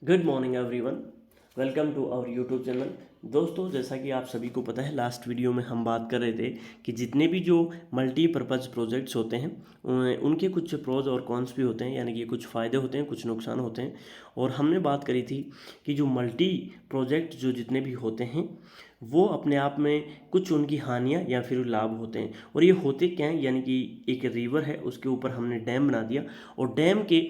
Good morning everyone, welcome to our YouTube channel. दोस्तों, जैसा कि आप सभी को पता है, लास्ट वीडियो में हम बात कर रहे थे कि जितने भी जो मल्टीपर्पज़ प्रोजेक्ट्स होते हैं उनके कुछ प्रोज और कॉन्स भी होते हैं, यानी कि कुछ फ़ायदे होते हैं, कुछ नुकसान होते हैं। और हमने बात करी थी कि जो मल्टी प्रोजेक्ट जो जितने भी होते हैं वो अपने आप में कुछ उनकी हानियाँ या फिर लाभ होते हैं। और ये होते क्या हैं, यानी कि एक रिवर है, उसके ऊपर हमने डैम बना दिया और डैम के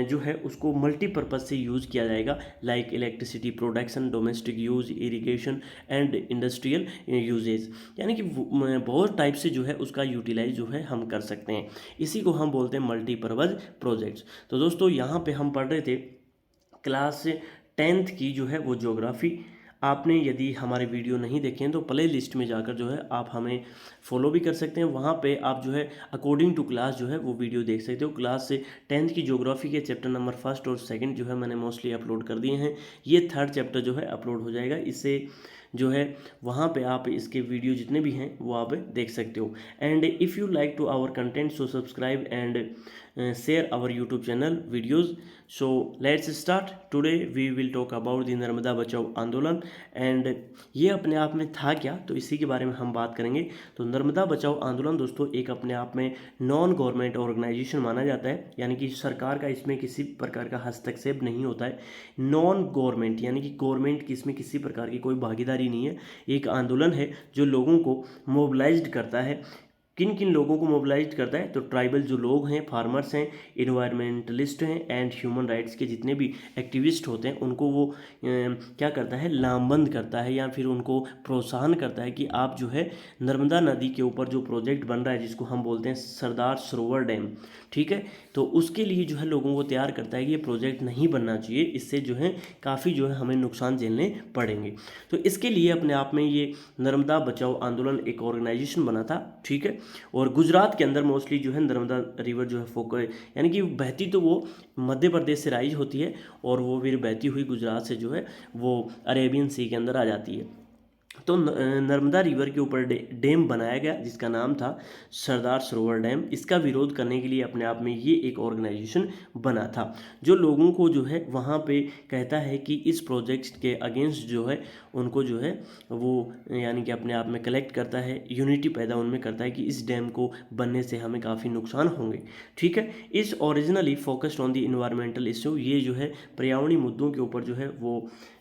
जो है उसको मल्टीपर्पज़ से यूज़ किया जाएगा, like electricity production, domestic use, irrigation and industrial usages. यानी कि बहुत टाइप से जो है उसका यूटिलाइज जो है हम कर सकते हैं। इसी को हम बोलते हैं मल्टीपर्पज़ प्रोजेक्ट्स। तो दोस्तों, यहाँ पे हम पढ़ रहे थे क्लास 10th की जो है वो ज्योग्राफी। आपने यदि हमारे वीडियो नहीं देखे हैं तो प्ले लिस्ट में जाकर जो है आप हमें फॉलो भी कर सकते हैं। वहाँ पे आप जो है अकॉर्डिंग टू क्लास जो है वो वीडियो देख सकते हो। क्लास से 10th की ज्योग्राफी के चैप्टर नंबर फर्स्ट और सेकंड जो है मैंने मोस्टली अपलोड कर दिए हैं। ये थर्ड चैप्टर जो है अपलोड हो जाएगा, इससे जो है वहाँ पे आप इसके वीडियो जितने भी हैं वो आप देख सकते हो। And if you like to our content so subscribe and share our YouTube channel videos. So let's start. Today we will talk about the Narmada बचाओ आंदोलन। एंड ये अपने आप में था क्या, तो इसी के बारे में हम बात करेंगे। तो नर्मदा बचाओ आंदोलन दोस्तों एक अपने आप में नॉन गवर्नमेंट ऑर्गेनाइजेशन माना जाता है, यानी कि सरकार का इसमें किसी प्रकार का हस्तक्षेप नहीं होता है। नॉन गवर्नमेंट यानी कि गवर्नमेंट की इसमें किसी प्रकार की कोई भागीदारी नहीं है। एक आंदोलन है जो लोगों को मोबिलाइज्ड करता है। किन किन लोगों को मोबिलाइज करता है, तो ट्राइबल जो लोग हैं, फार्मर्स हैं, इन्वायरमेंटलिस्ट हैं एंड ह्यूमन राइट्स के जितने भी एक्टिविस्ट होते हैं उनको वो क्या करता है, लामबंद करता है या फिर उनको प्रोत्साहन करता है कि आप जो है नर्मदा नदी के ऊपर जो प्रोजेक्ट बन रहा है जिसको हम बोलते हैं सरदार सरोवर डैम, ठीक है, तो उसके लिए जो है लोगों को तैयार करता है कि ये प्रोजेक्ट नहीं बनना चाहिए, इससे जो है काफ़ी जो है हमें नुकसान झेलने पड़ेंगे। तो इसके लिए अपने आप में ये नर्मदा बचाओ आंदोलन एक ऑर्गेनाइजेशन बना था, ठीक है। और गुजरात के अंदर मोस्टली जो है नर्मदा रिवर जो है फोकस, यानी कि बहती तो वो मध्य प्रदेश से राइज होती है और वो फिर बहती हुई गुजरात से जो है वो अरेबियन सी के अंदर आ जाती है। तो नर्मदा रिवर के ऊपर डैम बनाया गया जिसका नाम था सरदार सरोवर डैम। इसका विरोध करने के लिए अपने आप में ये एक ऑर्गेनाइजेशन बना था जो लोगों को जो है वहाँ पे कहता है कि इस प्रोजेक्ट के अगेंस्ट जो है उनको जो है वो यानी कि अपने आप में कलेक्ट करता है, यूनिटी पैदा उनमें करता है कि इस डैम को बनने से हमें काफ़ी नुकसान होंगे, ठीक है। इस originally focused on the environmental issue, ये जो है पर्यावरणीय मुद्दों के ऊपर जो है वो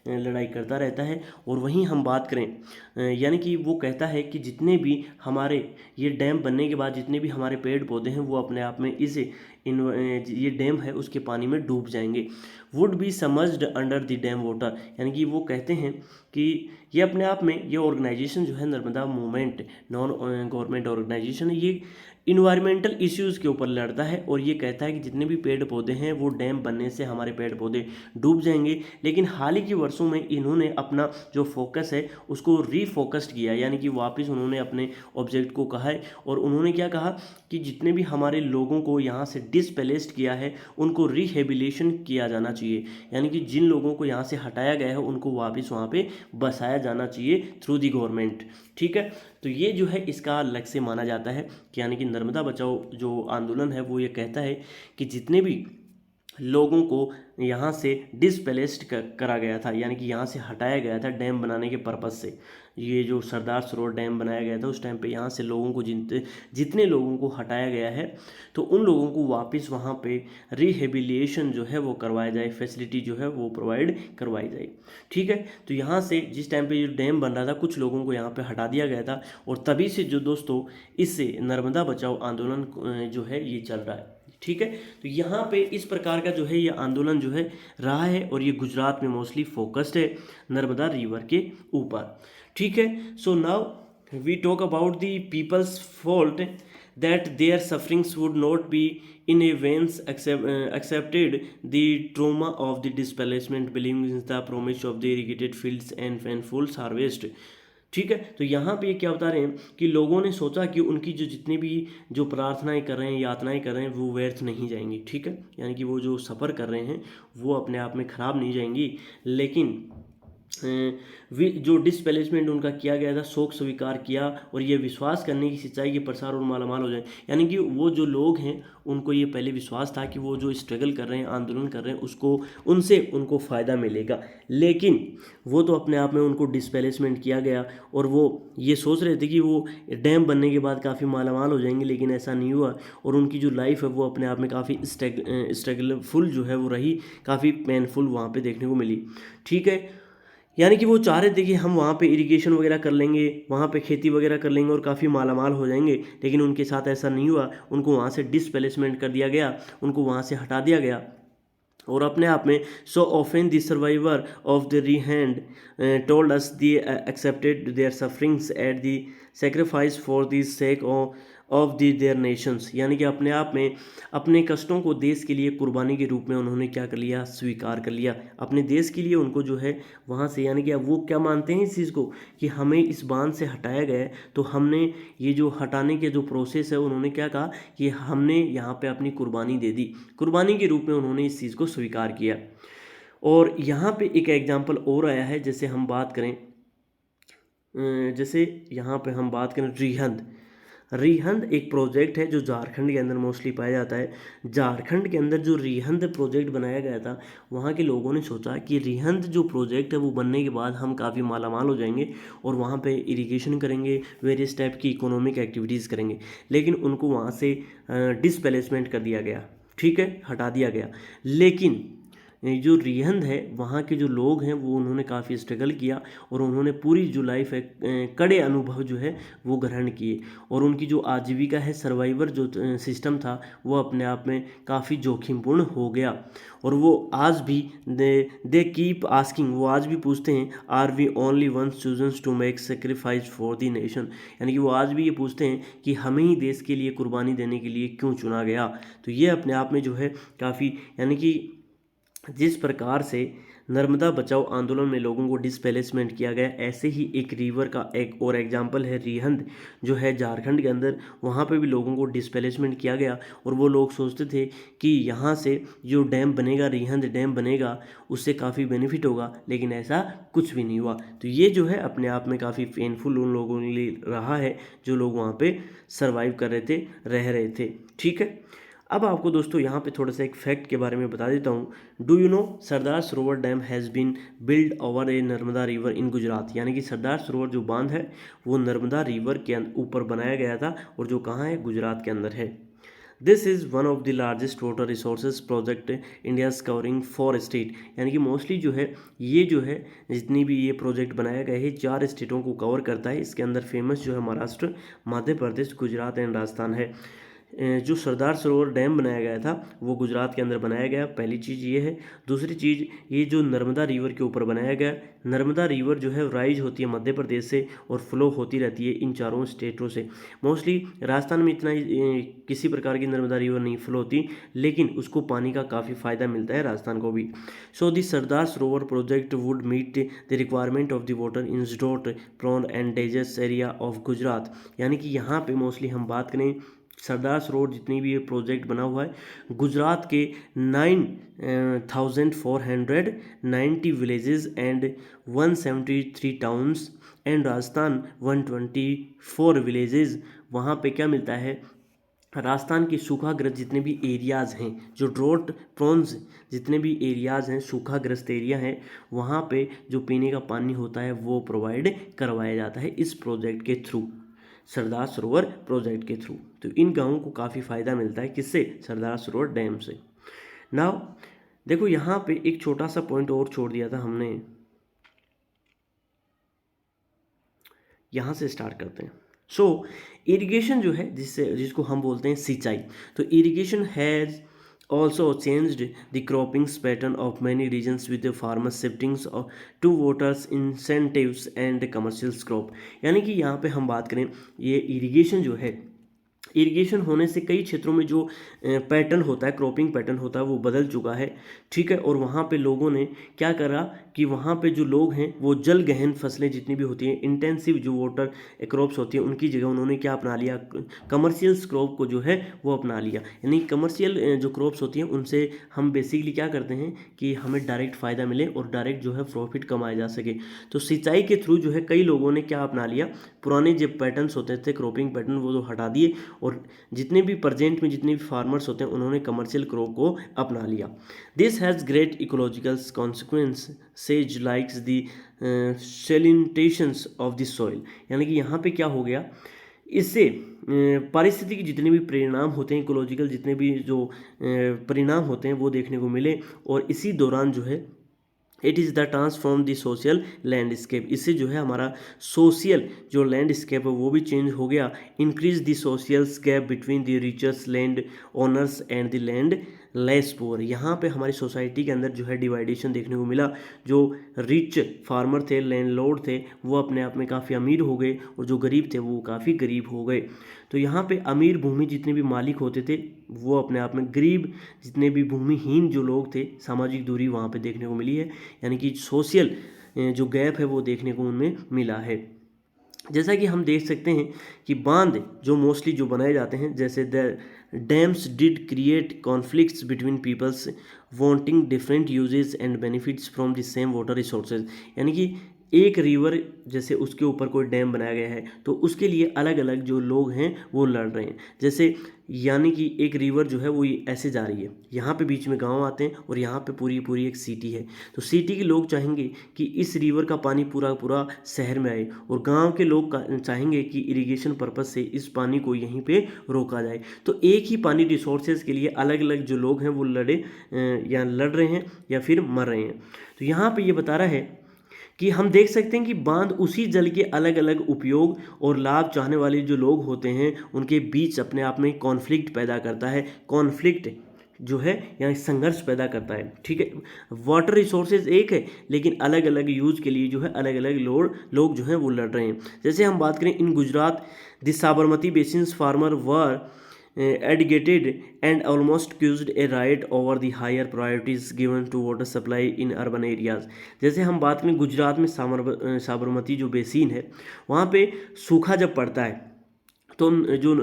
लड़ाई करता रहता है। और वहीं हम बात करें यानी कि वो कहता है कि जितने भी हमारे ये डैम बनने के बाद जितने भी हमारे पेड़ पौधे हैं वो अपने आप में इस ये डैम है उसके पानी में डूब जाएंगे, would be submerged under the dam water. यानी कि वो कहते हैं कि ये अपने आप में ये ऑर्गेनाइजेशन जो है Narmada movement non government organisation है, ये इन्वायरमेंटल इश्यूज़ के ऊपर लड़ता है और ये कहता है कि जितने भी पेड़ पौधे हैं वो डैम बनने से हमारे पेड़ पौधे डूब जाएंगे। लेकिन हाल ही के वर्षों में इन्होंने अपना जो फोकस है उसको रीफोकस्ड किया, यानी कि वापस उन्होंने अपने ऑब्जेक्ट को कहा है और उन्होंने क्या कहा कि जितने भी हमारे लोगों को यहाँ से डिसप्लेस्ड किया है उनको रिहेबिलिटेशन किया जाना चाहिए, यानी कि जिन लोगों को यहाँ से हटाया गया है उनको वापस वहाँ पे बसाया जाना चाहिए थ्रू दी गवर्नमेंट, ठीक है। तो ये जो है इसका लक्ष्य माना जाता है कि यानी कि नर्मदा बचाओ जो आंदोलन है वो ये कहता है कि जितने भी लोगों को यहाँ से डिसप्लेस्ड करा गया था, यानी कि यहाँ से हटाया गया था डैम बनाने के पर्पज़ से, ये जो सरदार सरोवर डैम बनाया गया था उस टाइम पे यहाँ से लोगों को जितने लोगों को हटाया गया है तो उन लोगों को वापस वहाँ पे रिहेबिलिटेशन जो है वो करवाया जाए, फैसिलिटी जो है वो प्रोवाइड करवाई जाए, ठीक है। तो यहाँ से जिस टाइम पे जो डैम बन रहा था कुछ लोगों को यहाँ पे हटा दिया गया था और तभी से जो दोस्तों इससे नर्मदा बचाओ आंदोलन जो है ये चल रहा है, ठीक है। तो यहाँ पे इस प्रकार का जो है ये आंदोलन जो है रहा है और ये गुजरात में मोस्टली फोकस्ड है नर्मदा रिवर के ऊपर, ठीक है। So now we talk about the peoples fault that their sufferings would not be in a ways accepted the trauma of the displacement, believing in the promise of the irrigated fields and full harvest, ठीक है। तो यहाँ पे क्या बता रहे हैं कि लोगों ने सोचा कि उनकी जो जितनी भी जो प्रार्थनाएं कर रहे हैं, यातनाएं कर रहे हैं वो व्यर्थ नहीं जाएंगी, ठीक है, यानी कि वो जो सफ़र कर रहे हैं वो अपने आप में ख़राब नहीं जाएंगी। लेकिन जो डिस्प्लेसमेंट उनका किया गया था, शोक स्वीकार किया और ये विश्वास करने की सिंचाई के प्रसार और मालामाल हो जाए। यानी कि वो जो लोग हैं उनको ये पहले विश्वास था कि वो जो स्ट्रगल कर रहे हैं, आंदोलन कर रहे हैं, उसको उनसे उनको फ़ायदा मिलेगा, लेकिन वो तो अपने आप में उनको डिस्प्लेसमेंट किया गया और वो ये सोच रहे थे कि वो डैम बनने के बाद काफ़ी मालामाल हो जाएंगे, लेकिन ऐसा नहीं हुआ और उनकी जो लाइफ है वो अपने आप में काफ़ी स्ट्रगलफुल जो है वो रही, काफ़ी पेनफुल वहाँ पे देखने को मिली। ठीक है, यानी कि वो चाह रहे थे कि हम वहाँ पे इरिगेशन वगैरह कर लेंगे, वहाँ पे खेती वगैरह कर लेंगे और काफ़ी मालामाल हो जाएंगे, लेकिन उनके साथ ऐसा नहीं हुआ। उनको वहाँ से डिसप्लेसमेंट कर दिया गया, उनको वहाँ से हटा दिया गया और अपने आप में so often the survivor of the Rihand told us the accepted their sufferings at the sacrifice for the sake of the their nations. यानी कि अपने आप में अपने कष्टों को देश के लिए कुर्बानी के रूप में उन्होंने क्या कर लिया, स्वीकार कर लिया अपने देश के लिए। उनको जो है वहाँ से, यानी कि अब वो क्या मानते हैं इस चीज़ को कि हमें इस बांध से हटाया गया है, तो हमने ये जो हटाने के जो प्रोसेस है उन्होंने क्या कहा कि हमने यहाँ पे अपनी कुर्बानी दे दी, कुर्बानी के रूप में उन्होंने इस चीज़ को स्वीकार किया। और यहाँ पे एक एग्जांपल और आया है, जैसे हम बात करें जैसे यहाँ पे हम बात करें रिहंद। रिहंद एक प्रोजेक्ट है जो झारखंड के अंदर मोस्टली पाया जाता है। झारखंड के अंदर जो रिहंद प्रोजेक्ट बनाया गया था, वहाँ के लोगों ने सोचा कि रिहंद जो प्रोजेक्ट है वो बनने के बाद हम काफ़ी मालामाल हो जाएंगे और वहाँ पे इरिगेशन करेंगे, वेरियस टाइप की इकोनॉमिक एक्टिविटीज़ करेंगे, लेकिन उनको वहाँ से डिसप्लेसमेंट कर दिया गया। ठीक है, हटा दिया गया। लेकिन जो रिहंद है वहाँ के जो लोग हैं वो उन्होंने काफ़ी स्ट्रगल किया और उन्होंने पूरी जो लाइफ है कड़े अनुभव जो है वो ग्रहण किए और उनकी जो आजीविका है, सर्वाइवर जो सिस्टम था वो अपने आप में काफ़ी जोखिमपूर्ण हो गया। और वो आज भी दे कीप आस्किंग, वो आज भी पूछते हैं, are we only ones chosen to make sacrifice for the nation. यानी कि वो आज भी ये पूछते हैं कि हमें ही देश के लिए कुर्बानी देने के लिए क्यों चुना गया। तो ये अपने आप में जो है काफ़ी, यानी कि जिस प्रकार से नर्मदा बचाओ आंदोलन में लोगों को डिसप्लेसमेंट किया गया, ऐसे ही एक रिवर का एक और एग्जांपल है रिहंद जो है झारखंड के अंदर। वहाँ पे भी लोगों को डिसप्लेसमेंट किया गया और वो लोग सोचते थे कि यहाँ से जो डैम बनेगा, रिहंद डैम बनेगा, उससे काफ़ी बेनिफिट होगा, लेकिन ऐसा कुछ भी नहीं हुआ। तो ये जो है अपने आप में काफ़ी पेनफुल उन लोगों के लिए रहा है जो लोग वहाँ पर सर्वाइव कर रहे थे, रह रहे थे। ठीक है, अब आपको दोस्तों यहाँ पे थोड़ा सा एक फैक्ट के बारे में बता देता हूँ। Do you know Sardar Sarovar dam has been build over a Narmada river in Gujarat. यानी कि सरदार सरोवर जो बांध है वो नर्मदा रिवर के ऊपर बनाया गया था और जो कहाँ है, गुजरात के अंदर है। This is one of the largest water resources project India's covering 4 state. यानी कि मोस्टली जो है ये जो है जितनी भी ये प्रोजेक्ट बनाया गया है 4 स्टेटों को कवर करता है। इसके अंदर फेमस जो है महाराष्ट्र, मध्य प्रदेश, गुजरात एंड राजस्थान है। जो सरदार सरोवर डैम बनाया गया था वो गुजरात के अंदर बनाया गया, पहली चीज़ ये है। दूसरी चीज़, ये जो नर्मदा रिवर के ऊपर बनाया गया, नर्मदा रिवर जो है राइज होती है मध्य प्रदेश से और फ्लो होती रहती है इन चारों स्टेटों से। मोस्टली राजस्थान में इतना किसी प्रकार की नर्मदा रिवर नहीं फ्लो होती, लेकिन उसको पानी का काफ़ी फ़ायदा मिलता है राजस्थान को भी। सो the Sardar Sarovar project would meet the requirement of the water in drought prone and desert area of Gujarat. यानी कि यहाँ पे मोस्टली हम बात करें सरदार सरोवर जितनी भी ये प्रोजेक्ट बना हुआ है, गुजरात के 9,490 villages and 173 towns and Rajasthan 124 villages. वहाँ पे क्या मिलता है, राजस्थान के सूखाग्रस्त जितने भी एरियाज़ हैं, जो ड्रॉट प्रोन्स जितने भी एरियाज़ हैं, सूखाग्रस्त एरिया हैं, वहाँ पे जो पीने का पानी होता है वो प्रोवाइड करवाया जाता है इस प्रोजेक्ट के थ्रू, सरदार सरोवर प्रोजेक्ट के थ्रू। तो इन गाँवों को काफ़ी फ़ायदा मिलता है, किससे, सरदार सरोवर डैम से। नाउ देखो यहाँ पे एक छोटा सा पॉइंट और छोड़ दिया था हमने, यहाँ से स्टार्ट करते हैं। सो इरिगेशन जो है जिसको हम बोलते हैं सिंचाई, तो irrigation has also changed the cropping pattern of many regions with the farmers shifting to waters incentives and commercial crop। यानी कि यहाँ पे हम बात करें, ये इरिगेशन जो है इरिगेशन होने से कई क्षेत्रों में जो पैटर्न होता है, क्रॉपिंग पैटर्न होता है, वो बदल चुका है, ठीक है। और वहाँ पे लोगों ने क्या करा कि वहाँ पे जो लोग हैं वो जल गहन फसलें जितनी भी होती हैं, इंटेंसिव जो वाटर क्रॉप्स होती हैं, उनकी जगह उन्होंने क्या अपना लिया, कमर्शियल क्रॉप को जो है वो अपना लिया। यानी कमर्शियल जो क्रॉप्स होती हैं उनसे हम बेसिकली क्या करते हैं कि हमें डायरेक्ट फ़ायदा मिले और डायरेक्ट जो है प्रॉफिट कमाया जा सके। तो सिंचाई के थ्रू जो है कई लोगों ने क्या अपना लिया, पुराने जो पैटर्न्स होते थे क्रॉपिंग पैटर्न वो तो हटा दिए, और जितने भी प्रेजेंट में जितने भी फार्मर्स होते हैं उन्होंने कमर्शियल क्रॉप को अपना लिया। This has great ecological consequences likes the salinisations of the soil. यानी कि यहाँ पे क्या हो गया, इससे पारिस्थितिकी जितने भी परिणाम होते हैं, इकोलॉजिकल जितने भी जो परिणाम होते हैं वो देखने को मिले। और इसी दौरान जो है it is the transform the social landscape, इससे जो है हमारा सोशल जो लैंडस्केप है वो भी चेंज हो गया। Increase the social gap between the richer land owners and the landless poor. यहाँ पे हमारी सोसाइटी के अंदर जो है डिवाइडेशन देखने को मिला। जो रिच फार्मर थे, लैंडलॉर्ड थे, वो अपने आप में काफ़ी अमीर हो गए, और जो गरीब थे वो काफ़ी गरीब हो गए। तो यहाँ पे अमीर भूमि जितने भी मालिक होते थे वो अपने आप में, गरीब जितने भी भूमिहीन जो लोग थे, सामाजिक दूरी वहाँ पे देखने को मिली है। यानी कि सोशल जो गैप है वो देखने को उनमें मिला है। जैसा कि हम देख सकते हैं कि बांध जो मोस्टली जो बनाए जाते हैं, जैसे the dams did create conflicts between peoples wanting different uses and benefits from the same water resources. यानी कि एक रिवर जैसे उसके ऊपर कोई डैम बनाया गया है तो उसके लिए अलग अलग जो लोग हैं वो लड़ रहे हैं। जैसे यानी कि एक रिवर जो है वो ऐसे जा रही है, यहाँ पे बीच में गांव आते हैं और यहाँ पे पूरी पूरी एक सिटी है। तो सिटी के लोग चाहेंगे कि इस रिवर का पानी पूरा पूरा शहर में आए, और गांव के लोग चाहेंगे कि इरिगेशन पर्पस से इस पानी को यहीं पे रोका जाए। तो एक ही पानी रिसोर्सेज के लिए अलग अलग जो लोग हैं वो या लड़ रहे हैं या फिर मर रहे हैं। तो यहाँ पे ये बता रहा है कि हम देख सकते हैं कि बांध उसी जल के अलग अलग उपयोग और लाभ चाहने वाले जो लोग होते हैं उनके बीच अपने आप में कॉन्फ्लिक्ट पैदा करता है। कॉन्फ्लिक्ट जो है यहाँ संघर्ष पैदा करता है, ठीक है। वाटर रिसोर्सेज एक है लेकिन अलग अलग यूज के लिए जो है अलग अलग लोग जो हैं वो लड़ रहे हैं। जैसे हम बात करें in Gujarat, the Sabarmati basins farmer were educated and almost accused a right over the higher priorities given to water supply in urban areas। जैसे हम बात करें गुजरात में साबरमती जो बेसिन है वहाँ पे सूखा जब पड़ता है तो जो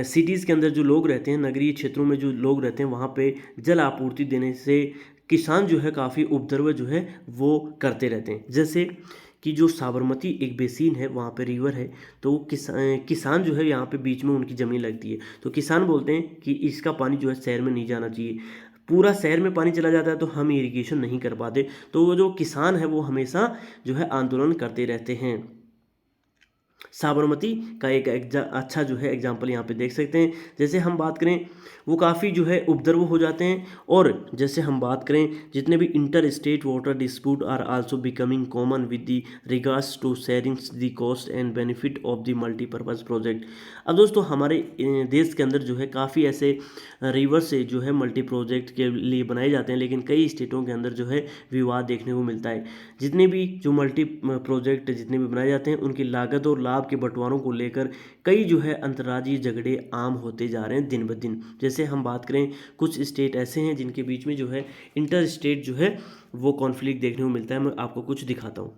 सिटीज़ के अंदर जो लोग रहते हैं, नगरीय क्षेत्रों में जो लोग रहते हैं, वहाँ पे जल आपूर्ति देने से किसान जो है काफ़ी उपद्रव जो है वो करते रहते हैं। जैसे कि जो साबरमती एक बेसिन है, वहाँ पे रिवर है, तो किसान जो है यहाँ पे बीच में उनकी ज़मीन लगती है, तो किसान बोलते हैं कि इसका पानी जो है शहर में नहीं जाना चाहिए। पूरा शहर में पानी चला जाता है तो हम इरिगेशन नहीं कर पाते, तो वो जो किसान है वो हमेशा जो है आंदोलन करते रहते हैं। साबरमती का एक अच्छा जो है एग्जाम्पल यहाँ पे देख सकते हैं। जैसे हम बात करें वो काफ़ी जो है उपद्रव हो जाते हैं, और जैसे हम बात करें जितने भी inter state water dispute are also becoming common with the regards to sharing the cost and benefit of the multipurpose project. अब दोस्तों हमारे देश के अंदर जो है काफ़ी ऐसे रिवर से जो है मल्टी प्रोजेक्ट के लिए बनाए जाते हैं, लेकिन कई स्टेटों के अंदर जो है विवाद देखने को मिलता है। जितने भी जो मल्टी प्रोजेक्ट जितने भी बनाए जाते हैं उनकी लागत और लाभ के बंटवारों को लेकर कई जो है अंतर्राज्यीय झगड़े आम होते जा रहे हैं दिन ब दिन। जैसे हम बात करें कुछ स्टेट ऐसे हैं जिनके बीच में जो है इंटर स्टेट जो है वो कॉन्फ्लिक्ट देखने को मिलता है। मैं आपको कुछ दिखाता हूँ।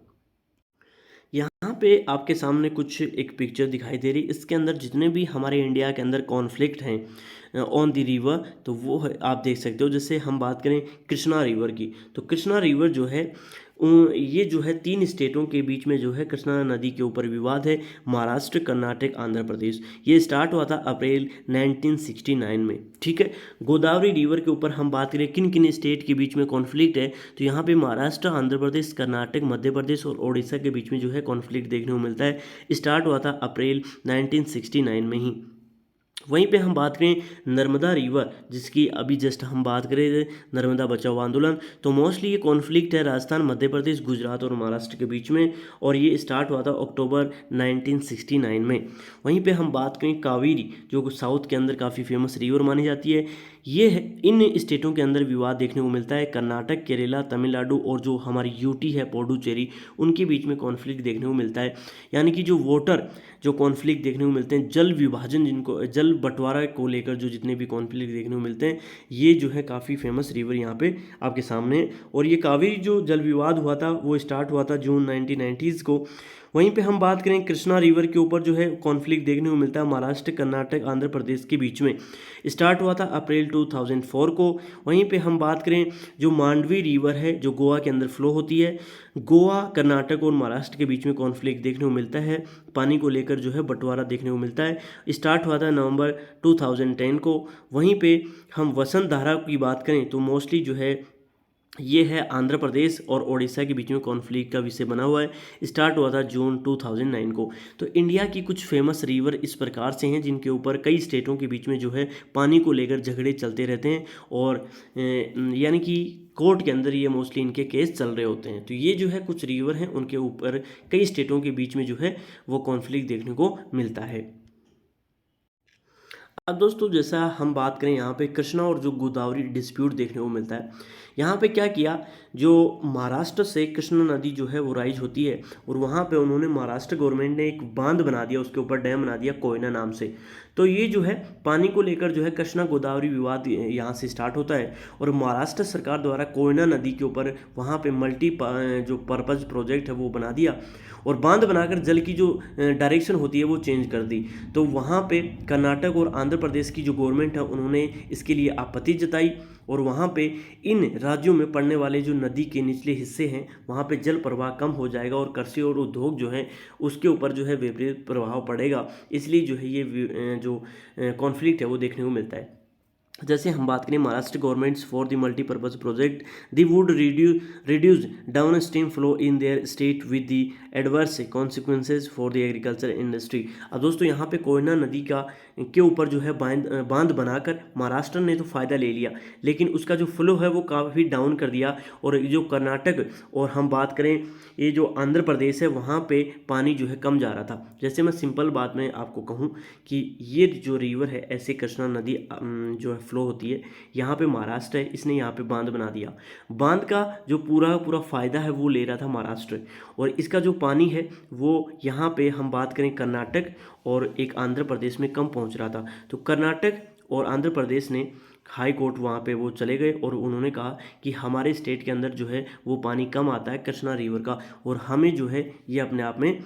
यहाँ पे आपके सामने कुछ एक पिक्चर दिखाई दे रही, इसके अंदर जितने भी हमारे इंडिया के अंदर कॉन्फ्लिक्ट हैं ऑन द रिवर, तो वो है आप देख सकते हो। जैसे हम बात करें कृष्णा रिवर की, तो कृष्णा रिवर जो है ये जो है 3 स्टेटों के बीच में जो है कृष्णा नदी के ऊपर विवाद है, महाराष्ट्र, कर्नाटक, आंध्र प्रदेश। ये स्टार्ट हुआ था अप्रैल 1969 में, ठीक है। गोदावरी रिवर के ऊपर हम बात करें किन किन स्टेट के बीच में कॉन्फ्लिक्ट है, तो यहाँ पे महाराष्ट्र, आंध्र प्रदेश, कर्नाटक, मध्य प्रदेश और ओडिशा के बीच में जो है कॉन्फ्लिक्ट देखने को मिलता है। स्टार्ट हुआ था अप्रैल 1969 में ही। वहीं पे हम बात करें नर्मदा रिवर, जिसकी अभी जस्ट हम बात करें नर्मदा बचाओ आंदोलन, तो मोस्टली ये कॉन्फ्लिक्ट है राजस्थान, मध्य प्रदेश, गुजरात और महाराष्ट्र के बीच में, और ये स्टार्ट हुआ था अक्टूबर 1969 में। वहीं पे हम बात करें कावेरी, जो साउथ के अंदर काफ़ी फेमस रिवर मानी जाती है, ये है, इन स्टेटों के अंदर विवाद देखने को मिलता है। कर्नाटक, केरला, तमिलनाडु और जो हमारी यूटी है पुडुचेरी, उनके बीच में कॉन्फ्लिक्ट देखने को मिलता है। यानी कि जो वोटर जो कॉन्फ्लिक्ट देखने को मिलते हैं, जल विभाजन जिनको जल बंटवारा को लेकर जो जितने भी कॉन्फ्लिक्ट देखने को मिलते हैं, ये जो है काफ़ी फेमस रिवर यहाँ पे आपके सामने है। और ये कावेरी जो जल विवाद हुआ था वो स्टार्ट हुआ था जून 1990s को। वहीं पे हम बात करें कृष्णा रिवर के ऊपर जो है कॉन्फ्लिक्ट देखने को मिलता है महाराष्ट्र, कर्नाटक, आंध्र प्रदेश के बीच में। स्टार्ट हुआ था अप्रैल 2004 को। वहीं पे हम बात करें जो मांडवी रिवर है जो गोवा के अंदर फ्लो होती है, गोवा, कर्नाटक और महाराष्ट्र के बीच में कॉन्फ्लिक्ट देखने को मिलता है। पानी को लेकर जो है बंटवारा देखने को मिलता है। स्टार्ट हुआ था नवंबर 2010 को। वहीं पे हम वसंत धारा की बात करें तो मोस्टली जो है ये है आंध्र प्रदेश और ओडिशा के बीच में कॉन्फ्लिक्ट का विषय बना हुआ है। स्टार्ट हुआ था जून 2009 को। तो इंडिया की कुछ फेमस रिवर इस प्रकार से हैं जिनके ऊपर कई स्टेटों के बीच में जो है पानी को लेकर झगड़े चलते रहते हैं, और यानी कि कोर्ट के अंदर ये मोस्टली इनके केस चल रहे होते हैं। तो ये जो है कुछ रिवर हैं, उनके ऊपर कई स्टेटों के बीच में जो है वो कॉन्फ्लिक्ट देखने को मिलता है। अब दोस्तों जैसा हम बात करें यहाँ पे कृष्णा और जो गोदावरी डिस्प्यूट देखने को मिलता है। यहाँ पे क्या किया, जो महाराष्ट्र से कृष्णा नदी जो है वो राइज होती है, और वहाँ पे उन्होंने महाराष्ट्र गवर्नमेंट ने एक बांध बना दिया, उसके ऊपर डैम बना दिया कोयना नाम से। तो ये जो है पानी को लेकर जो है कृष्णा गोदावरी विवाद यहाँ से स्टार्ट होता है, और महाराष्ट्र सरकार द्वारा कोयना नदी के ऊपर वहाँ पे मल्टी जो पर्पज़ प्रोजेक्ट है वो बना दिया, और बांध बनाकर जल की जो डायरेक्शन होती है वो चेंज कर दी। तो वहाँ पे कर्नाटक और आंध्र प्रदेश की जो गवर्नमेंट है उन्होंने इसके लिए आपत्ति जताई, और वहाँ पे इन राज्यों में पड़ने वाले जो नदी के निचले हिस्से हैं वहाँ पे जल प्रवाह कम हो जाएगा, और कृषि और उद्योग जो है उसके ऊपर जो है विपरीत प्रभाव पड़ेगा। इसलिए जो है ये जो कॉन्फ्लिक्ट है वो देखने को मिलता है। जैसे हम बात करें Maharashtra governments for the multipurpose project the wood reduce down stream flow in their state with the adverse consequences for the agriculture industry. अब दोस्तों यहाँ पे कोयना नदी के ऊपर जो है बांध बनाकर महाराष्ट्र ने तो फ़ायदा ले लिया, लेकिन उसका जो फ्लो है वो काफ़ी डाउन कर दिया। और जो कर्नाटक और हम बात करें ये जो आंध्र प्रदेश है वहाँ पे पानी जो है कम जा रहा था। जैसे मैं सिंपल बात में आपको कहूँ कि ये जो रिवर है ऐसे कृष्णा नदी जो है फ्लो होती है, यहाँ पे महाराष्ट्र है, इसने यहाँ पे बांध बना दिया। बांध का जो पूरा फ़ायदा है वो ले रहा था महाराष्ट्र, और इसका जो पानी है वो यहाँ पे हम बात करें कर्नाटक और एक आंध्र प्रदेश में कम पहुँच रहा था। तो कर्नाटक और आंध्र प्रदेश ने हाई कोर्ट वहाँ पे वो चले गए, और उन्होंने कहा कि हमारे स्टेट के अंदर जो है वो पानी कम आता है कृष्णा रिवर का, और हमें जो है ये अपने आप में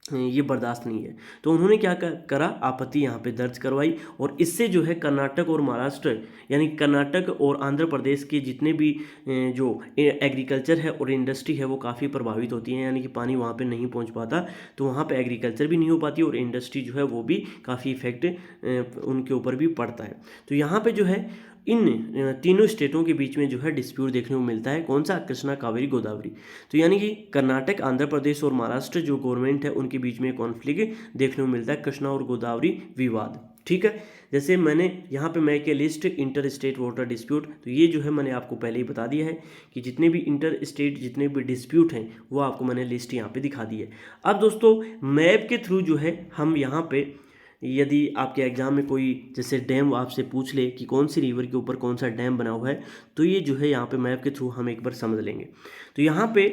ये बर्दाश्त नहीं है। तो उन्होंने क्या करा, आपत्ति यहाँ पे दर्ज करवाई, और इससे जो है कर्नाटक और महाराष्ट्र यानी कर्नाटक और आंध्र प्रदेश के जितने भी जो एग्रीकल्चर है और इंडस्ट्री है वो काफ़ी प्रभावित होती है। यानी कि पानी वहाँ पे नहीं पहुँच पाता, तो वहाँ पे एग्रीकल्चर भी नहीं हो पाती, और इंडस्ट्री जो है वो भी काफ़ी इफेक्ट उनके ऊपर भी पड़ता है। तो यहाँ पर जो है इन तीनों स्टेटों के बीच में जो है डिस्प्यूट देखने को मिलता है। कौन सा? कृष्णा, कावेरी, गोदावरी। तो यानी कि कर्नाटक, आंध्र प्रदेश और महाराष्ट्र जो गवर्नमेंट है उनके बीच में कॉन्फ्लिक्ट देखने को मिलता है, कृष्णा और गोदावरी विवाद। ठीक है, जैसे मैंने यहाँ पे मैं क्या list inter state water dispute, तो ये जो है मैंने आपको पहले ही बता दिया है कि जितने भी इंटर स्टेट जितने भी डिस्प्यूट हैं वो आपको मैंने लिस्ट यहाँ पे दिखा दी है। अब दोस्तों मैप के थ्रू जो है हम यहाँ पे, यदि आपके एग्ज़ाम में कोई जैसे डैम आपसे पूछ ले कि कौन सी रिवर के ऊपर कौन सा डैम बना हुआ है, तो ये जो है यहाँ पे मैप के थ्रू हम एक बार समझ लेंगे। तो यहाँ पे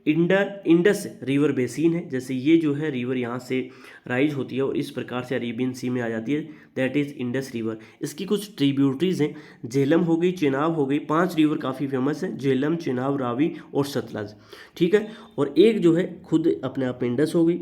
इंडस रिवर बेसिन है। जैसे ये जो है रिवर यहाँ से राइज होती है और इस प्रकार से अरेबियन सी में आ जाती है, दैट इज़ इंडस रिवर। इसकी कुछ ट्रिब्यूटरीज हैं, झेलम हो गई, चेनाब हो गई। 5 रिवर काफ़ी फेमस है, झेलम, चेनाब, रावी और सतलज। ठीक है, और एक जो है खुद अपने आप में इंडस हो गई,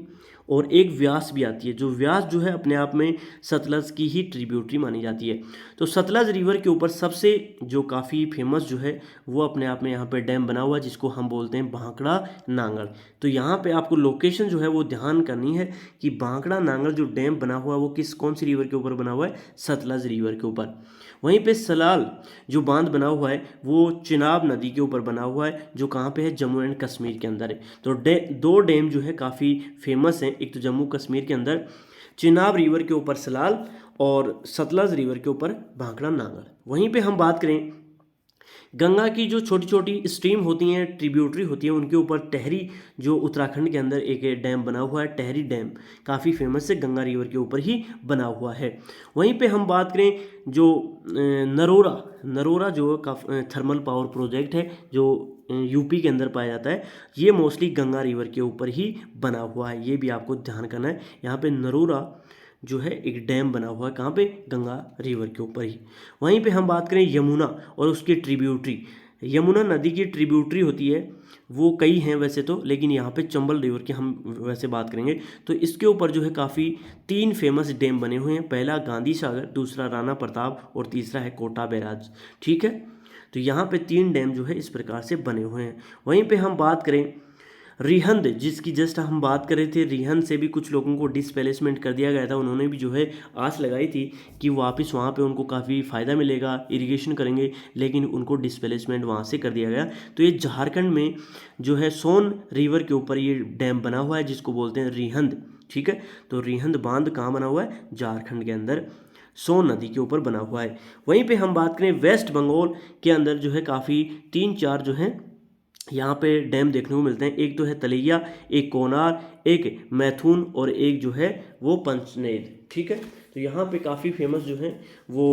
और एक व्यास भी आती है, जो व्यास जो है अपने आप में सतलज की ही ट्रिब्यूटरी मानी जाती है। तो सतलज रिवर के ऊपर सबसे जो काफ़ी फेमस जो है वो अपने आप में यहाँ पे डैम बना हुआ है, जिसको हम बोलते हैं भांकड़ा नांगल। तो यहाँ पे आपको लोकेशन जो है वो ध्यान करनी है कि भांकड़ा नांगल जो डैम बना हुआ है वो कौन सी रिवर के ऊपर बना हुआ है? सतलज रिवर के ऊपर। वहीं पे सलाल जो बांध बना हुआ है वो चिनाब नदी के ऊपर बना हुआ है, जो कहाँ पे है? जम्मू एंड कश्मीर के अंदर है। तो 2 डैम जो है काफ़ी फेमस हैं, एक तो जम्मू कश्मीर के अंदर चिनाब रिवर के ऊपर सलाल, और सतलज रिवर के ऊपर भांकड़ा नांगल। वहीं पे हम बात करें गंगा की जो छोटी छोटी स्ट्रीम होती हैं, ट्रिब्यूटरी होती हैं, उनके ऊपर टहरी, जो उत्तराखंड के अंदर एक डैम बना हुआ है, टहरी डैम काफ़ी फेमस है, गंगा रिवर के ऊपर ही बना हुआ है। वहीं पे हम बात करें जो नरोरा जो थर्मल पावर प्रोजेक्ट है, जो यूपी के अंदर पाया जाता है, ये मोस्टली गंगा रिवर के ऊपर ही बना हुआ है। ये भी आपको ध्यान करना है। यहाँ पे नरोरा जो है एक डैम बना हुआ है, कहाँ पे? गंगा रिवर के ऊपर ही। वहीं पे हम बात करें यमुना और उसकी ट्रिब्यूटरी, यमुना नदी की ट्रिब्यूटरी होती है, वो कई हैं वैसे तो, लेकिन यहाँ पे चंबल रिवर की हम वैसे बात करेंगे तो इसके ऊपर जो है काफ़ी 3 फेमस डैम बने हुए हैं। पहला गांधी सागर, दूसरा राणा प्रताप और तीसरा है कोटा बैराज। ठीक है, तो यहाँ पे 3 डैम जो है इस प्रकार से बने हुए हैं। वहीं पे हम बात करें रिहंद, जिसकी जस्ट हम बात कर रहे थे, रिहंद से भी कुछ लोगों को डिसप्लेसमेंट कर दिया गया था। उन्होंने भी जो है आस लगाई थी कि वापस वहाँ पे उनको काफ़ी फ़ायदा मिलेगा, इरिगेशन करेंगे, लेकिन उनको डिसप्लेसमेंट वहाँ से कर दिया गया। तो ये झारखंड में जो है सोन रिवर के ऊपर ये डैम बना हुआ है, जिसको बोलते हैं रिहंद। ठीक है, तो रिहंद बांध कहाँ बना हुआ है? झारखंड के अंदर सोन नदी के ऊपर बना हुआ है। वहीं पे हम बात करें वेस्ट बंगाल के अंदर जो है काफ़ी 3-4 जो हैं यहाँ पे डैम देखने को मिलते हैं। एक तो है तलैया, एक कोनार, एक मैथुन और एक जो है वो पंचनेद। ठीक है, तो यहाँ पे काफ़ी फेमस जो है वो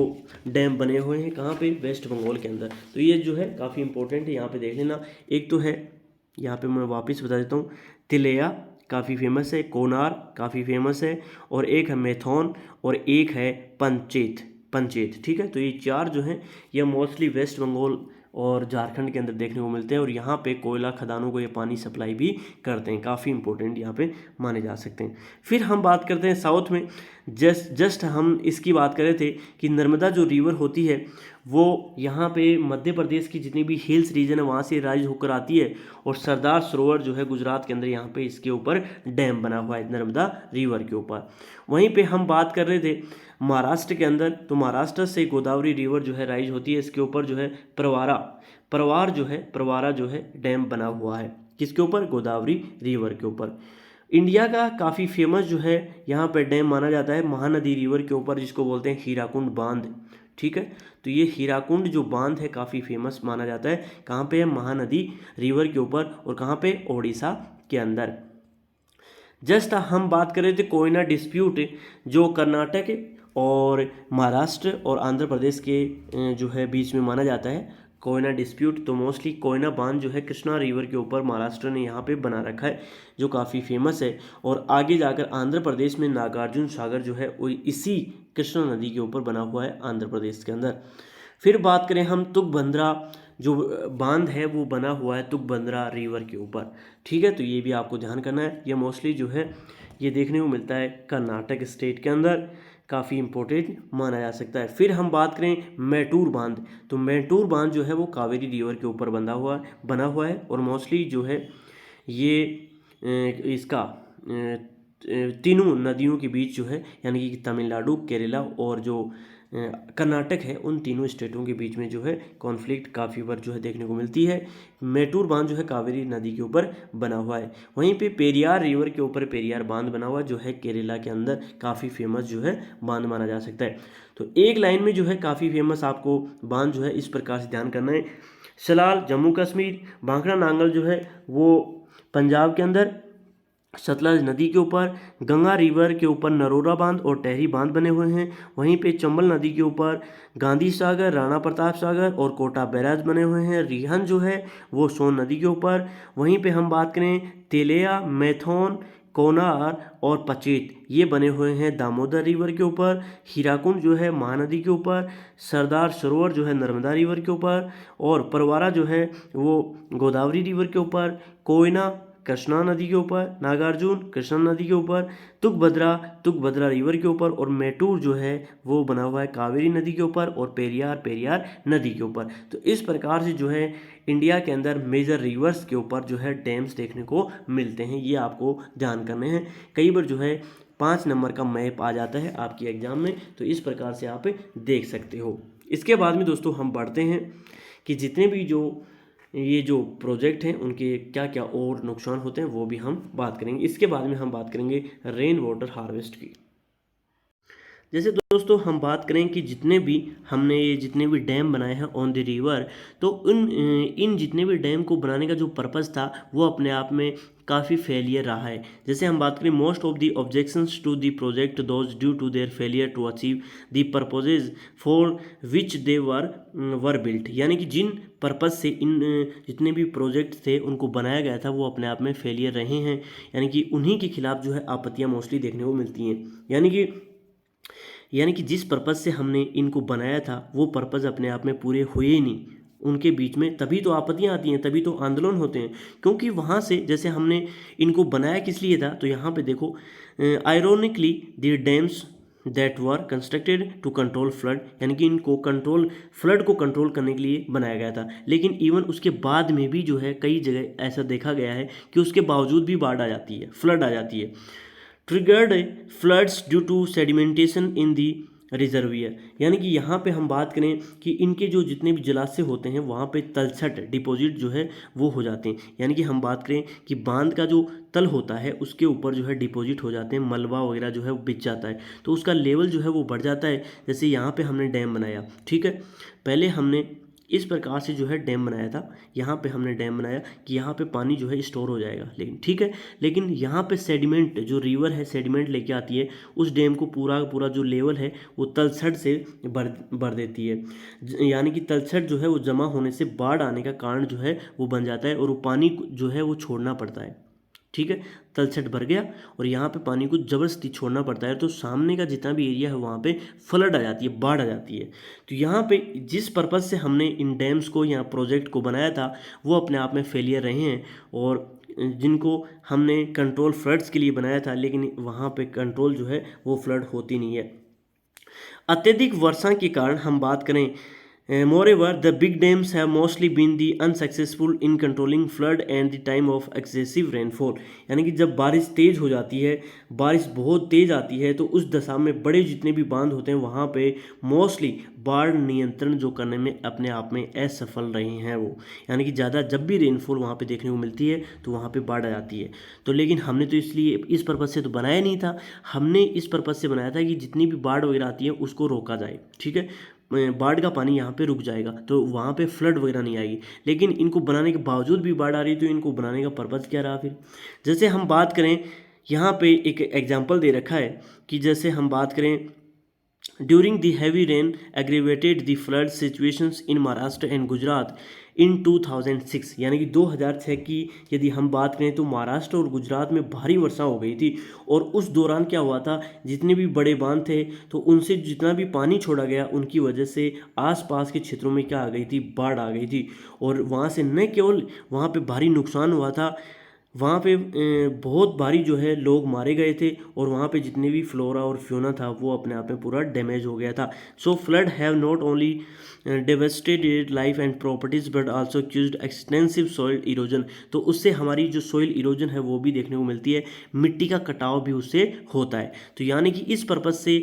डैम बने हुए हैं, कहाँ पे? वेस्ट बंगाल के अंदर। तो ये जो है काफ़ी इंपॉर्टेंट है, यहाँ पे देख लेना। एक तो है, यहाँ पे मैं वापस बता देता हूँ, तिलैया काफ़ी फेमस है, कोनार काफ़ी फेमस है, और एक है मैथुन और एक है पंचेत। ठीक है, तो ये 4 जो हैं ये मोस्टली वेस्ट बंगाल और झारखंड के अंदर देखने को मिलते हैं, और यहाँ पे कोयला खदानों को ये पानी सप्लाई भी करते हैं, काफ़ी इंपॉर्टेंट यहाँ पे माने जा सकते हैं। फिर हम बात करते हैं साउथ में, जस्ट हम इसकी बात कर रहे थे कि नर्मदा जो रिवर होती है वो यहाँ पे मध्य प्रदेश की जितनी भी हिल्स रीजन है वहाँ से राइज होकर आती है, और सरदार सरोवर जो है गुजरात के अंदर, यहाँ पे इसके ऊपर डैम बना हुआ है नर्मदा रिवर के ऊपर। वहीं पे हम बात कर रहे थे महाराष्ट्र के अंदर, तो महाराष्ट्र से गोदावरी रिवर जो है राइज होती है, इसके ऊपर जो है प्रवारा जो है डैम बना हुआ है, किसके ऊपर? गोदावरी रिवर के ऊपर। इंडिया का काफ़ी फेमस जो है यहाँ पर डैम माना जाता है महानदी रिवर के ऊपर, जिसको बोलते हैं हीराकुंड बांध। ठीक है, तो ये हीराकुंड जो बांध है काफ़ी फेमस माना जाता है, कहाँ पे है? महानदी रिवर के ऊपर, और कहाँ पे? ओडिशा के अंदर। जस्ट हम बात कर रहे थे कोयना डिस्प्यूट, जो कर्नाटक और महाराष्ट्र और आंध्र प्रदेश के जो है बीच में माना जाता है कोयना डिस्प्यूट। तो मोस्टली कोयना बांध जो है कृष्णा रिवर के ऊपर महाराष्ट्र ने यहाँ पे बना रखा है, जो काफ़ी फेमस है, और आगे जाकर आंध्र प्रदेश में नागार्जुन सागर जो है वो इसी कृष्णा नदी के ऊपर बना हुआ है आंध्र प्रदेश के अंदर। फिर बात करें हम तुंगभद्रा जो बांध है वो बना हुआ है तुंगभद्रा रिवर के ऊपर। ठीक है, तो ये भी आपको ध्यान करना है। ये मोस्टली जो है ये देखने को मिलता है कर्नाटक स्टेट के अंदर, काफ़ी इंपॉर्टेंट माना जा सकता है। फिर हम बात करें मैटूर बांध, तो मैटूर बांध जो है वो कावेरी रिवर के ऊपर बना हुआ है, और मोस्टली जो है ये इसका तीनों नदियों के बीच जो है, यानी कि तमिलनाडु, केरला और जो कर्नाटक है, उन तीनों स्टेटों के बीच में जो है कॉन्फ्लिक्ट काफ़ी बार जो है देखने को मिलती है। मैटूर बांध जो है कावेरी नदी के ऊपर बना हुआ है। वहीं पे पेरियार रिवर के ऊपर पेरियार बांध बना हुआ जो है केरला के अंदर, काफ़ी फेमस जो है बांध माना जा सकता है। तो एक लाइन में जो है काफ़ी फेमस आपको बांध जो है इस प्रकार से ध्यान करना है। सलाल जम्मू कश्मीर, भाखड़ा नांगल जो है वो पंजाब के अंदर, सतलज नदी के ऊपर, गंगा रिवर के ऊपर नरोरा बांध और टहरी बांध बने हुए हैं। वहीं पे चंबल नदी के ऊपर गांधी सागर, राणा प्रताप सागर और कोटा बैराज बने हुए हैं। रिहंद जो है वो सोन नदी के ऊपर। वहीं पे हम बात करें तेलिया, मैथुन, कोनार और पचेत, ये बने हुए हैं दामोदर रिवर के ऊपर। हीराकुंड जो है महानदी के ऊपर, सरदार सरोवर जो है नर्मदा रिवर के ऊपर, और परवारा जो है वो गोदावरी रिवर के ऊपर, कोयना कृष्णा नदी के ऊपर, नागार्जुन कृष्णा नदी के ऊपर, तुंगभद्रा रिवर के ऊपर, और मैटूर जो है वो बना हुआ है कावेरी नदी के ऊपर, और पेरियार नदी के ऊपर। तो इस प्रकार से जो है इंडिया के अंदर मेजर रिवर्स के ऊपर जो है डैम्स देखने को मिलते हैं, ये आपको ध्यान करने हैं। कई बार जो है 5 नंबर का मैप आ जाता है आपके एग्जाम में, तो इस प्रकार से आप देख सकते हो। इसके बाद में दोस्तों हम बढ़ते हैं कि जितने भी ये जो प्रोजेक्ट हैं उनके क्या क्या और नुकसान होते हैं वो भी हम बात करेंगे। इसके बाद में हम बात करेंगे रेन वाटर हार्वेस्ट की। जैसे दोस्तों हम बात करें कि जितने भी डैम बनाए हैं ऑन द रिवर, तो इन जितने भी डैम को बनाने का जो पर्पज़ था वो अपने आप में काफ़ी फेलियर रहा है। जैसे हम बात करें most of the objections to the project those due to their failure to achieve the purposes for which they were built, यानी कि जिन पर्पज़ से इन जितने भी प्रोजेक्ट थे उनको बनाया गया था वो अपने आप में फेलियर रहे हैं, यानी कि उन्हीं के खिलाफ जो है आपत्तियाँ मोस्टली देखने को मिलती हैं। यानी कि जिस पर्पज़ से हमने इनको बनाया था वो पर्पज़ अपने आप में पूरे हुए ही नहीं, उनके बीच में तभी तो आपत्तियां आती हैं, तभी तो आंदोलन होते हैं। क्योंकि वहाँ से जैसे हमने इनको बनाया किस लिए था, तो यहाँ पे देखो ironically the dams that were constructed to control flood, यानी कि इनको फ्लड को कंट्रोल करने के लिए बनाया गया था। लेकिन इवन उसके बाद में भी जो है कई जगह ऐसा देखा गया है कि उसके बावजूद भी बाढ़ आ जाती है, फ्लड आ जाती है। Triggered floods due to sedimentation in the reservoir, यानी कि यहाँ पे हम बात करें कि इनके जो जितने भी जलाशय होते हैं वहाँ पे तलछट डिपॉजिट जो है वो हो जाते हैं। यानी कि हम बात करें कि बांध का जो तल होता है उसके ऊपर जो है डिपॉजिट हो जाते हैं, मलबा वगैरह जो है वो बिछ जाता है, तो उसका लेवल जो है वो बढ़ जाता है। जैसे यहाँ पे हमने डैम बनाया, ठीक है, पहले हमने इस प्रकार से जो है डैम बनाया था, यहाँ पे हमने डैम बनाया कि यहाँ पे पानी जो है स्टोर हो जाएगा, लेकिन ठीक है, लेकिन यहाँ पे सेडिमेंट जो रिवर है सेडिमेंट लेके आती है, उस डैम को पूरा जो लेवल है वो तलछट से भर देती है। यानी कि तलछट जो है वो जमा होने से बाढ़ आने का कारण जो है वो बन जाता है और वो पानी जो है वो छोड़ना पड़ता है। ठीक है, तलछट भर गया और यहाँ पे पानी को ज़बरदस्ती छोड़ना पड़ता है, तो सामने का जितना भी एरिया है वहाँ पे फ्लड आ जाती है, बाढ़ आ जाती है। तो यहाँ पे जिस पर्पज़ से हमने इन डैम्स को या प्रोजेक्ट को बनाया था वो अपने आप में फेलियर रहे हैं, और जिनको हमने कंट्रोल फ्लड्स के लिए बनाया था लेकिन वहाँ पे कंट्रोल जो है वो फ्लड होती नहीं है। अत्यधिक वर्षा के कारण हम बात करें, moreover the big dams have mostly been the unsuccessful in controlling flood and the time of excessive rainfall, यानी कि जब बारिश तेज़ हो जाती है, बारिश बहुत तेज़ आती है, तो उस दशा में बड़े जितने भी बांध होते हैं वहाँ पे मोस्टली बाढ़ नियंत्रण जो करने में अपने आप में असफल रहे हैं वो, यानी कि ज़्यादा जब भी रेनफॉल वहाँ पे देखने को मिलती है तो वहाँ पे बाढ़ आ जाती है। तो लेकिन हमने तो इसलिए इस पर्पज़ से तो बनाया नहीं था, हमने इस पर्पज़ से बनाया था कि जितनी भी बाढ़ वगैरह आती है उसको रोका जाए, ठीक है, बाढ़ का पानी यहाँ पे रुक जाएगा तो वहाँ पे फ्लड वगैरह नहीं आएगी। लेकिन इनको बनाने के बावजूद भी बाढ़ आ रही है, तो इनको बनाने का पर्पज़ क्या रहा फिर। जैसे हम बात करें, यहाँ पे एक एग्जांपल दे रखा है कि जैसे हम बात करें during the heavy rain aggravated the flood situations in Maharashtra and Gujarat in 2006, यानी कि 2006 की यदि हम बात करें तो महाराष्ट्र और गुजरात में भारी वर्षा हो गई थी, और उस दौरान क्या हुआ था, जितने भी बड़े बांध थे तो उनसे जितना भी पानी छोड़ा गया उनकी वजह से आसपास के क्षेत्रों में क्या आ गई थी, बाढ़ आ गई थी। और वहाँ से न केवल वहाँ पे भारी नुकसान हुआ था, वहाँ पे बहुत भारी जो है लोग मारे गए थे, और वहाँ पे जितने भी फ्लोरा और फ्योना था वो अपने आप में पूरा डैमेज हो गया था। So flood have not only devastated life and properties but also caused extensive soil erosion, तो उससे हमारी जो सॉइल इरोजन है वो भी देखने को मिलती है, मिट्टी का कटाव भी उससे होता है। तो यानी कि इस पर्पज़ से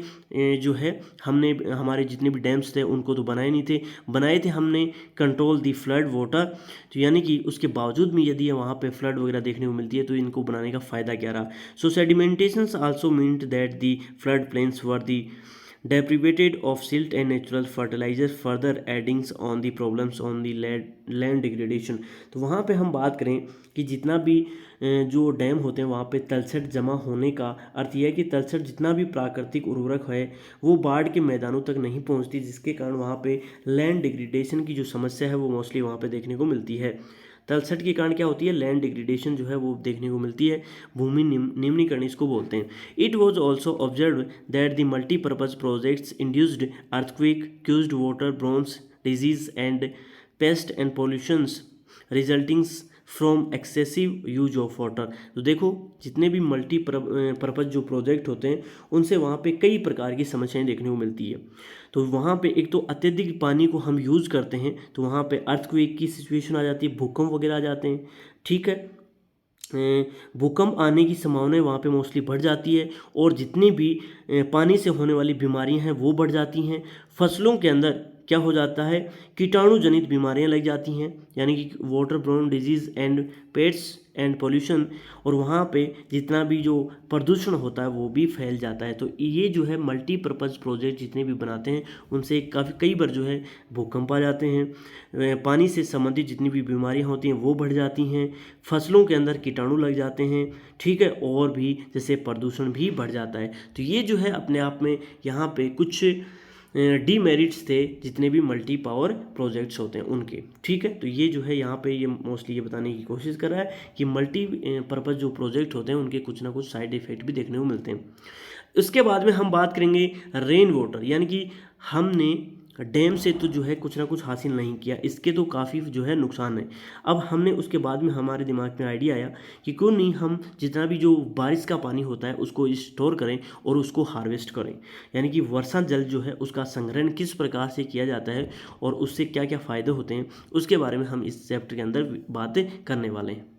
जो है हमने हमारे जितने भी डैम्स थे उनको तो बनाए थे हमने कंट्रोल दी फ्लड वाटर, तो यानी कि उसके बावजूद भी यदि वहाँ पे फ्लड वगैरह देखने को मिलती है तो इनको बनाने का फ़ायदा क्या रहा। So sedimentations also meant that the flood plains were the deprivated of silt and natural fertilizers, further adding on the problems on the land degradation। तो वहाँ पे हम बात करें कि जितना भी जो डैम होते हैं वहाँ पे तलछट जमा होने का अर्थ यह है कि तलछट जितना भी प्राकृतिक उर्वरक है वो बाढ़ के मैदानों तक नहीं पहुँचती, जिसके कारण वहाँ पे लैंड डिग्रेडेशन की जो समस्या है वो मोस्टली वहाँ पे देखने को मिलती है। तलछट के कारण क्या होती है, लैंड डिग्रेडेशन जो है वो देखने को मिलती है, भूमि निम्नीकरण इसको बोलते हैं। It was also observe that the multipurpose projects induced earthquake, caused water borne disease and pest and pollutions resulting from excessive use of water. तो देखो जितने भी मल्टीपर्पज जो प्रोजेक्ट होते हैं उनसे वहाँ पे कई प्रकार की समस्याएं देखने को मिलती है। तो वहाँ पे एक तो अत्यधिक पानी को हम यूज़ करते हैं तो वहाँ पे अर्थक्वेक की सिचुएशन आ जाती है, भूकंप वगैरह आ जाते हैं, ठीक है, भूकंप आने की संभावनाएं वहाँ पे मोस्टली बढ़ जाती है, और जितनी भी पानी से होने वाली बीमारियां हैं वो बढ़ जाती हैं। फसलों के अंदर क्या हो जाता है, कीटाणु जनित बीमारियां लग जाती हैं, यानी कि water borne disease and pets and pollution, और वहाँ पे जितना भी जो प्रदूषण होता है वो भी फैल जाता है। तो ये जो है मल्टीपर्पज़ प्रोजेक्ट जितने भी बनाते हैं उनसे काफ़ी कई बार जो है भूकंप आ जाते हैं, पानी से संबंधित जितनी भी बीमारियां होती हैं वो बढ़ जाती हैं, फसलों के अंदर कीटाणु लग जाते हैं, ठीक है, और भी जैसे प्रदूषण भी बढ़ जाता है। तो ये जो है अपने आप में यहाँ पे कुछ डीमेरिट्स थे जितने भी मल्टी पावर प्रोजेक्ट्स होते हैं उनके, ठीक है। तो ये जो है यहाँ पे ये मोस्टली ये बताने की कोशिश कर रहा है कि मल्टी पर्पज़ जो प्रोजेक्ट होते हैं उनके कुछ ना कुछ साइड इफ़ेक्ट भी देखने को मिलते हैं। उसके बाद में हम बात करेंगे रेन वाटर, यानी कि हमने डैम से तो जो है कुछ ना कुछ हासिल नहीं किया, इसके तो काफ़ी जो है नुकसान है। अब हमने उसके बाद में हमारे दिमाग में आइडिया आया कि क्यों नहीं हम जितना भी जो बारिश का पानी होता है उसको स्टोर करें और उसको हार्वेस्ट करें, यानी कि वर्षा जल जो है उसका संग्रहण किस प्रकार से किया जाता है और उससे क्या क्या फ़ायदे होते हैं उसके बारे में हम इस चैप्टर के अंदर बातें करने वाले हैं।